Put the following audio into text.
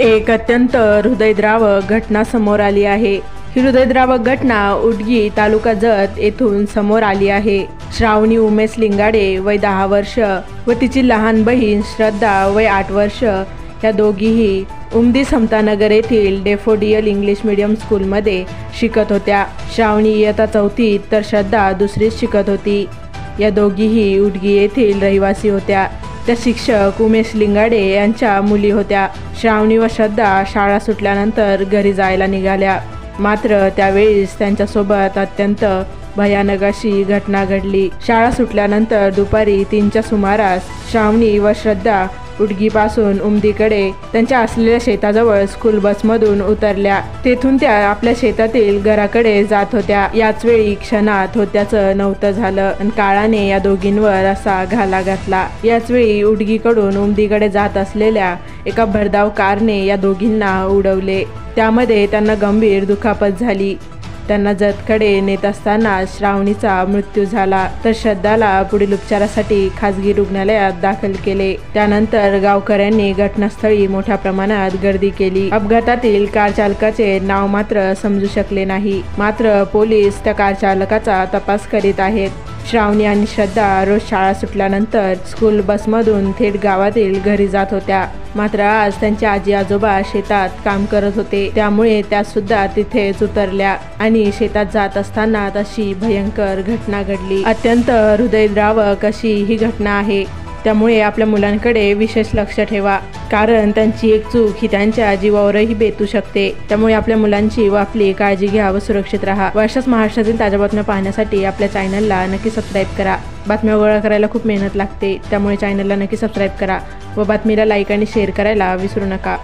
एक अत्यंत हृदयद्रावक घटना समोर आली आहे। ही हृदयद्रावक घटना उडगी तालुका जत येथून समोर आली आहे। श्रावणी उमेश लिंगाडे वय 10 वर्ष व तिची लहान बहीण श्रद्धा वय 8 वर्ष या दोघीही उमदी समतानगर येथील डेफोडियल इंग्लिश मीडियम स्कूलमध्ये शिकत होत्या। श्रावणी इयत्ता 4थीत तर श्रद्धा 2रीत शिकत होती। या दोघीही उडगी येथील रहिवासी होत्या। त्या शिक्षक उमेश लिंगाडे यांच्या मुली होत्या। श्रावणी व श्रद्धा शाळा सुटल्यानंतर घरी जायला निघाल्या, मात्र त्यावेळेस त्यांच्यासोबत अत्यंत भयानक अशी घटना घडली। शाळा सुटल्यानंतर दुपारी 3च्या सुमारास श्रावणी व श्रद्धा उडगीपासून उमदीकडे त्यांच्या असलेल्या शेताजवळ स्कूल बसमधून उतरल्या। तेथून त्या आपल्या शेतातील घराकडे जात होत्या। याच वेळी क्षणात होत्याचं नव्हतं झालं आणि काळाने या दोघींवर असा घाला घातला। याच वेळी उडगीकडून उमदीकडे जात असलेल्या एका भरधाव कारने या दोघींना उडवले। त्यामध्ये त्यांना गंभीर दुखापत झाली। त्यांना जतकडे नेत असताना श्रावणीचा मृत्यू झाला, तर श्रद्धाला पुढील उपचारासाठी खासगी रुग्णालयात दाखल केले। त्यानंतर गावकऱ्यांनी घटनास्थळी मोठ्या प्रमाणात गर्दी केली। अपघातातील कार चालकाचे नाव मात्र समजू शकले नाही, मात्र पोलीस त्या कार चालकाचा तपास करीत आहेत। श्रावणी आणि श्रद्धा रोज शाळा सुटल्यानंतर स्कूल बसमधून थेट गावातील घरी जात होत्या, मात्र आज त्यांचे आजी आजोबा शेतात काम करत होते, त्यामुळे त्या सुद्धा तिथेच उतरल्या आणि शेतात जात असताना अशी भयंकर घटना घडली। अत्यंत हृदयद्रावक अशी ही घटना आहे। त्यामुळे आपल्या मुलांकडे विशेष लक्ष ठेवा, कारण त्यांची एक चूक ही त्यांच्या जीवावरही बेतू शकते। त्यामुळे आपल्या मुलांची व आपली काळजी घ्या व सुरक्षित राहा। अशाच महाराष्ट्रातील ताज्या बातम्या पाहण्यासाठी आपल्या चॅनलला नक्की सबस्क्राईब करा। बातम्या गोळा करायला खूप मेहनत लागते, त्यामुळे चॅनलला नक्की सबस्क्राईब करा व बातमीला लाईक आणि शेअर करायला विसरू नका।